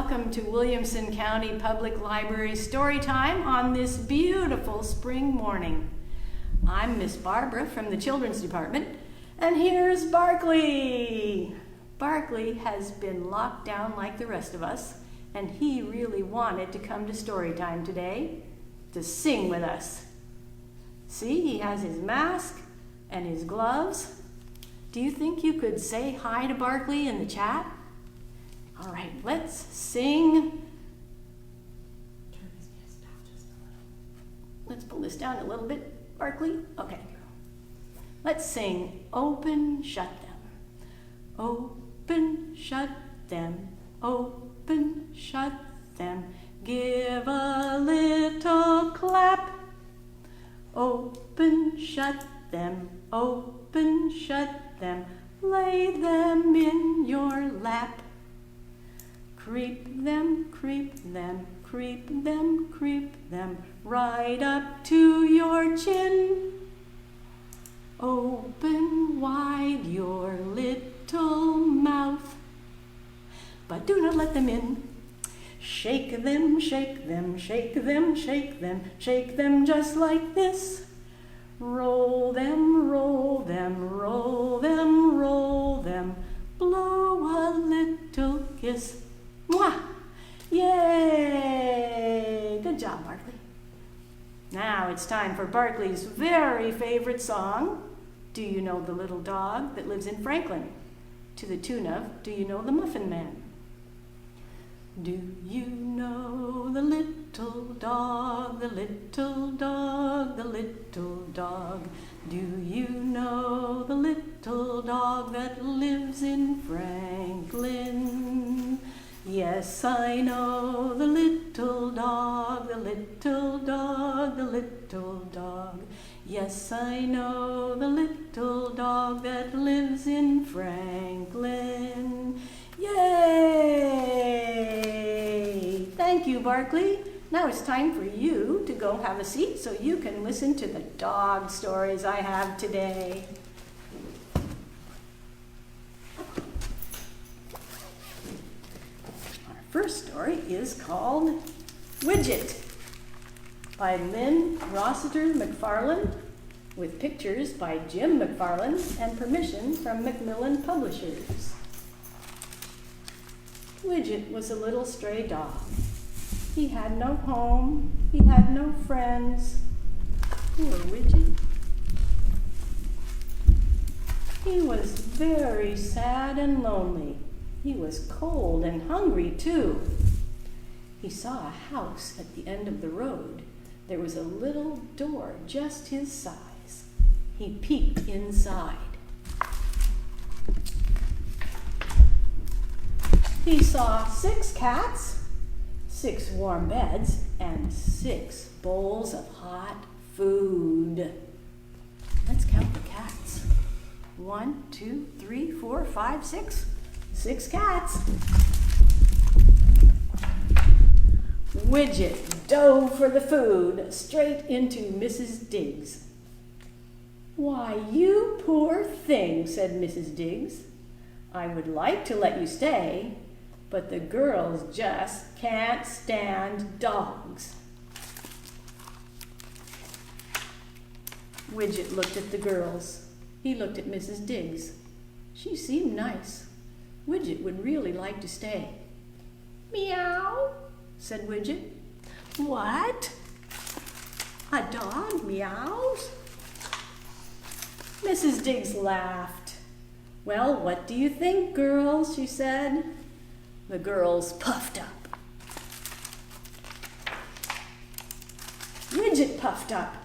welcome to Williamson County Public Library Storytime on this beautiful spring morning. I'm Miss Barbara from the Children's Department, and here's Barkley. Barkley has been locked down like the rest of us, and he really wanted to come to Storytime today to sing with us. See, he has his mask and his gloves. Do you think you could say hi to Barkley in the chat? All right, let's sing. Let's pull this down a little bit, Barkley. Okay. Let's sing Open, Shut Them. Open, shut them. Open, shut them. Give a little clap. Open, shut them. Open, shut them. Lay them in your lap. Creep them, creep them, creep them, creep them, right up to your chin. Open wide your little mouth, but do not let them in. Shake them, shake them, shake them, shake them, shake them just like this. Roll them, roll them, roll them, roll them, blow a little kiss. Mwah! Yay! Good job, Barkley. Now it's time for Barkley's very favorite song, Do You Know the Little Dog That Lives in Franklin? To the tune of Do You Know the Muffin Man? Do you know the little dog, the little dog, the little dog? Do you know the little dog that lives in Franklin? Yes, I know the little dog, the little dog, the little dog. Yes, I know the little dog that lives in Franklin. Yay! Thank you, Barkley. Now it's time for you to go have a seat so you can listen to the dog stories I have today. First story is called Widget by Lynn Rossiter McFarland with pictures by Jim McFarland and permission from Macmillan Publishers. Widget was a little stray dog. He had no home, he had no friends. Poor Widget. He was very sad and lonely. He was cold and hungry, too. He saw a house at the end of the road. There was a little door just his size. He peeked inside. He saw 6 cats, 6 warm beds, and 6 bowls of hot food. Let's count the cats. 1, 2, 3, 4, 5, 6. 6 cats. Widget dove for the food straight into Mrs. Diggs. "Why, you poor thing," said Mrs. Diggs. "I would like to let you stay, but the girls just can't stand dogs." Widget looked at the girls. He looked at Mrs. Diggs. She seemed nice. Widget would really like to stay. "Meow," said Widget. "What? A dog meows?" Mrs. Diggs laughed. "Well, what do you think, girls?" she said. The girls puffed up. Widget puffed up.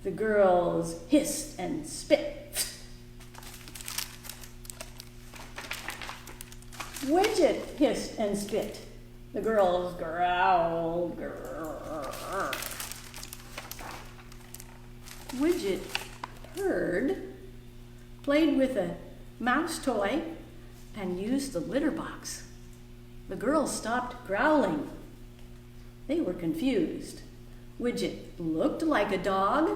The girls hissed and spit. Widget hissed and spit. The girls growled. Grrr. Widget purred, played with a mouse toy, and used the litter box. The girls stopped growling. They were confused. Widget looked like a dog.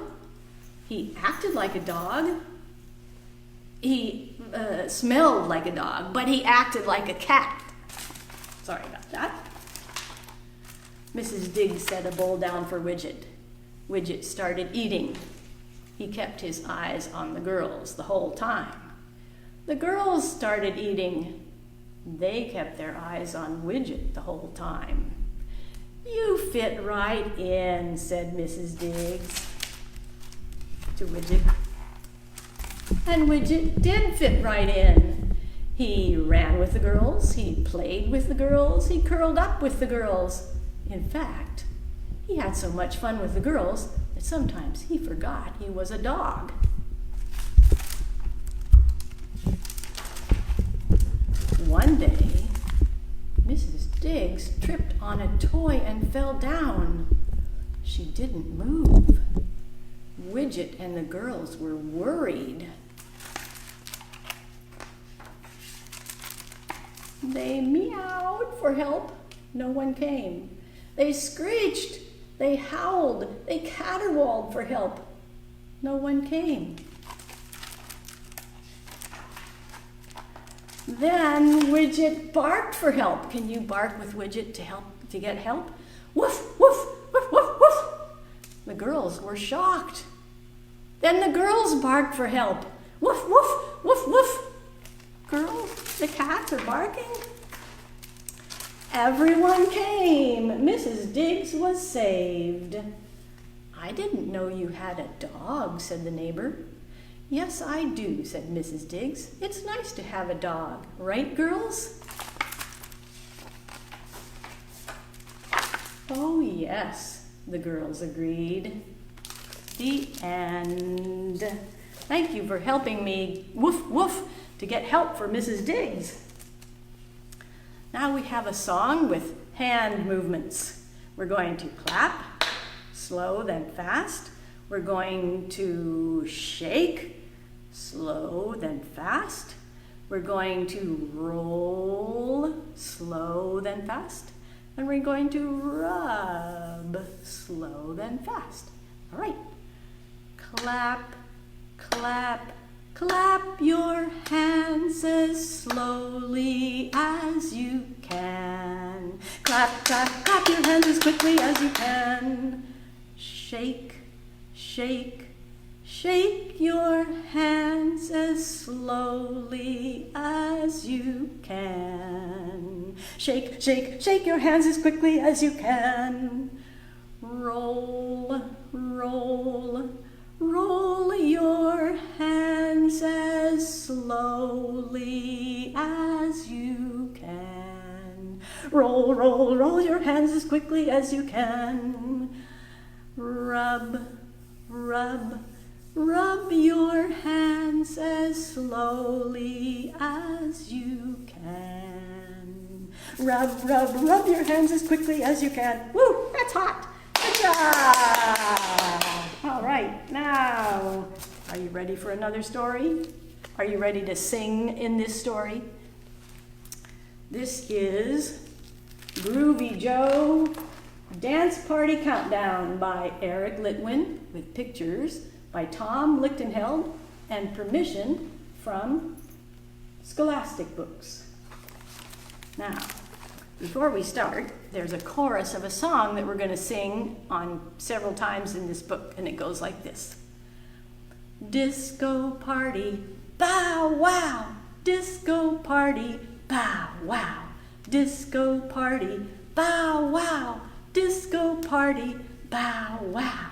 He acted like a dog. He smelled like a dog, but he acted like a cat. Sorry about that. Mrs. Diggs set a bowl down for Widget. Widget started eating. He kept his eyes on the girls the whole time. The girls started eating. They kept their eyes on Widget the whole time. "You fit right in," said Mrs. Diggs to Widget. And Widget did fit right in. He ran with the girls, he played with the girls, he curled up with the girls. In fact, he had so much fun with the girls that sometimes he forgot he was a dog. One day, Mrs. Diggs tripped on a toy and fell down. She didn't move. Widget and the girls were worried. They meowed for help. No one came. They screeched. They howled. They caterwauled for help. No one came. Then Widget barked for help. Can you bark with Widget to get help? Woof, woof, woof, woof, woof. The girls were shocked. Then the girls barked for help. Woof, woof, woof, woof. Girls, the cats are barking. Everyone came. Mrs. Diggs was saved. "I didn't know you had a dog," said the neighbor. "Yes, I do," said Mrs. Diggs. "It's nice to have a dog, right, girls?" "Oh, yes," the girls agreed. The end. Thank you for helping me, woof, woof, to get help for Mrs. Diggs. Now we have a song with hand movements. We're going to clap, slow then fast. We're going to shake, slow then fast. We're going to roll, slow then fast. And we're going to rub, slow then fast. All right. Clap, clap, clap your hands as slowly as you can. Clap, clap, clap your hands as quickly as you can. Shake, shake, shake your hands as slowly as you can. Shake, shake, shake your hands as quickly as you can. Roll, roll, roll your hands as slowly as you can. Roll, roll, roll your hands as quickly as you can. Rub, rub, rub your hands as slowly as you can. Rub, rub, rub your hands as quickly as you can. Woo, that's hot. Good job. All right, now, are you ready for another story? Are you ready to sing in this story? This is Groovy Joe Dance Party Countdown by Eric Litwin with pictures by Tom Lichtenheld and permission from Scholastic Books. Now, before we start, there's a chorus of a song that we're going to sing on several times in this book, and it goes like this. Disco party, bow wow. Disco party, bow wow. Disco party, bow wow. Disco party, bow wow.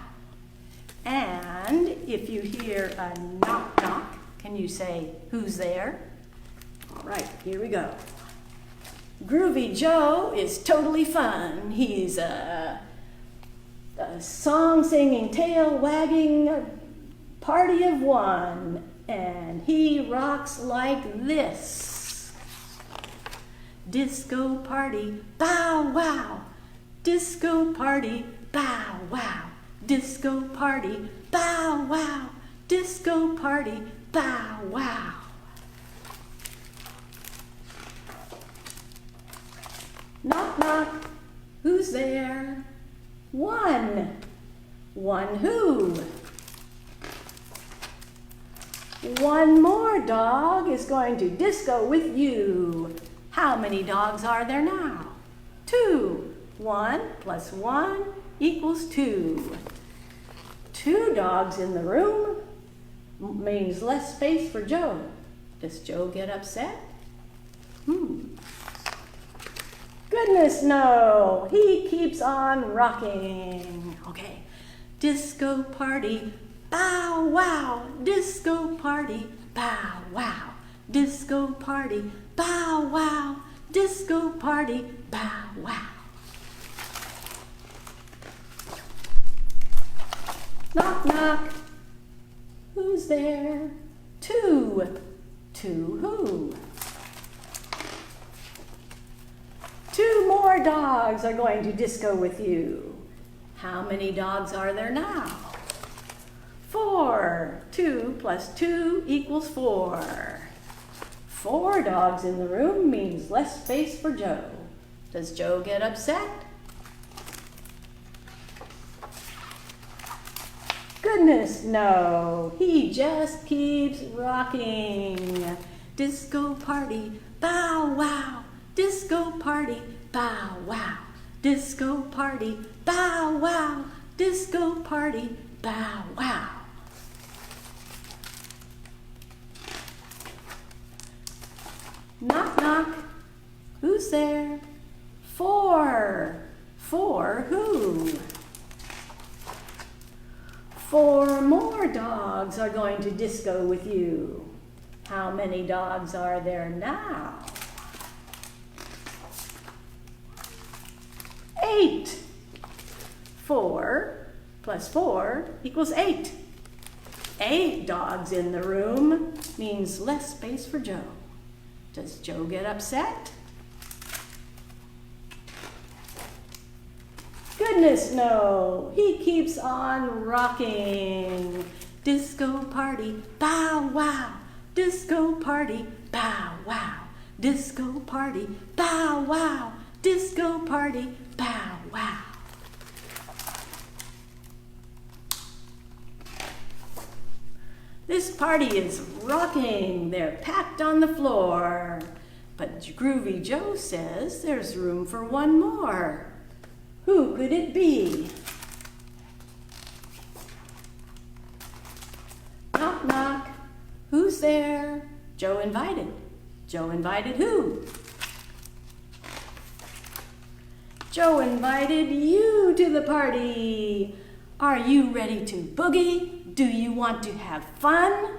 And if you hear a knock knock, can you say, who's there? All right, here we go. Groovy Joe is totally fun. He's a song-singing, tail-wagging party of one, and he rocks like this. Disco party, bow wow. Disco party, bow wow. Disco party, bow wow. Disco party, bow wow. Knock, knock. Who's there? One. One who? One more dog is going to disco with you. How many dogs are there now? 2. 1 plus 1 equals 2. 2 dogs in the room means less space for Joe. Does Joe get upset? Goodness, no. He keeps on rocking. Okay. Disco party, bow wow. Disco party, bow wow. Disco party, bow wow. Disco party, bow wow. Knock, knock. Who's there? 2. 2 who? 2 more dogs are going to disco with you. How many dogs are there now? 4. 2 plus 2 equals 4. 4 dogs in the room means less space for Joe. Does Joe get upset? Goodness, no. He just keeps rocking. Disco party, bow wow. Disco party, bow wow. Disco party, bow wow. Disco party, bow wow. Knock, knock. Who's there? 4. 4 who? 4 more dogs are going to disco with you. How many dogs are there now? 8. 4 plus 4 equals 8. 8 dogs in the room means less space for Joe. Does Joe get upset? Goodness, no. He keeps on rocking. Disco party, bow wow. Disco party, bow wow. Disco party, bow wow. Disco party, bow wow. This party is rocking. They're packed on the floor. But Groovy Joe says there's room for one more. Who could it be? Knock, knock. Who's there? Joe invited. Joe invited who? Joe invited you to the party. Are you ready to boogie? Do you want to have fun?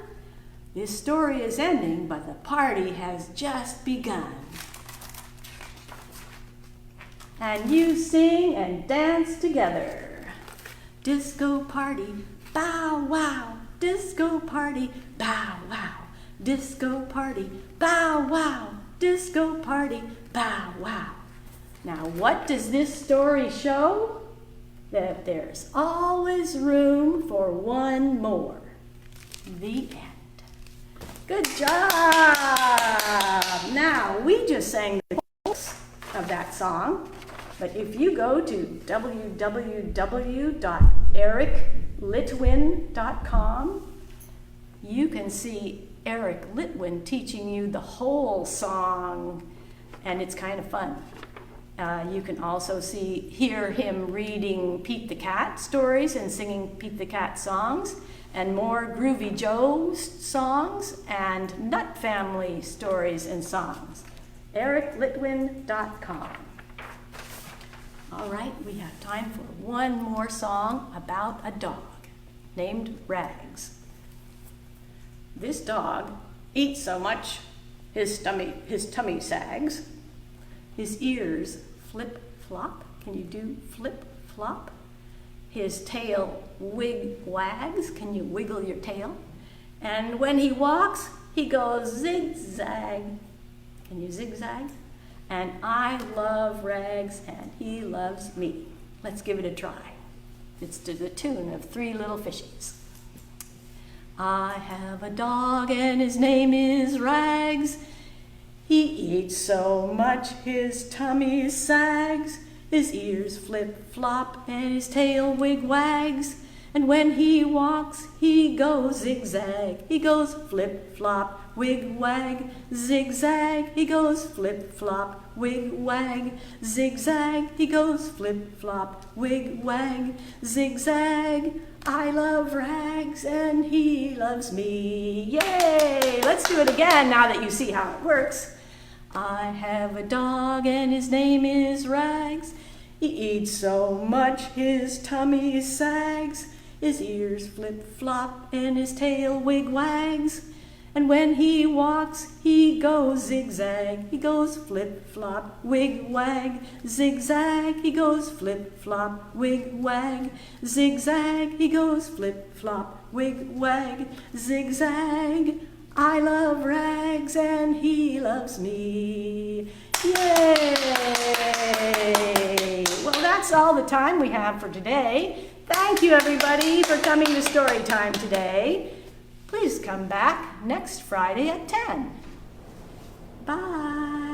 This story is ending, but the party has just begun. And you sing and dance together. Disco party, bow wow. Disco party, bow wow. Disco party, bow wow. Disco party, bow wow. Now, what does this story show? That there's always room for one more. The end. Good job! Now, we just sang the chorus of that song, but if you go to www.ericlitwin.com, you can see Eric Litwin teaching you the whole song, and it's kind of fun. You can also hear him reading Pete the Cat stories and singing Pete the Cat songs, and more Groovy Joe songs and Nut Family stories and songs. ericlitwin.com. All right, we have time for one more song about a dog named Rags. This dog eats so much his tummy sags. His ears flip-flop. Can you do flip-flop? His tail wags. Can you wiggle your tail? And when he walks, he goes zigzag. Can you zigzag? And I love Rags, and he loves me. Let's give it a try. It's to the tune of Three Little Fishies. I have a dog, and his name is Rags. He eats so much his tummy sags, his ears flip-flop and his tail wags. And when he walks, he goes zigzag. He goes flip-flop, wig-wag, zigzag. He goes flip-flop, wig-wag, zigzag. He goes flip-flop, wig-wag, zigzag. I love Rags and he loves me. Yay! Let's do it again now that you see how it works. I have a dog and his name is Rags. He eats so much his tummy sags. His ears flip-flop and his tail wig-wags. And when he walks, he goes zigzag. He goes flip-flop, wig-wag, zigzag. He goes flip-flop, wig-wag, zigzag. He goes flip-flop, wig-wag, zigzag. I love Rags and he loves me. Yay! Well, that's all the time we have for today. Thank you, everybody, for coming to Storytime today. Please come back next Friday at 10. Bye.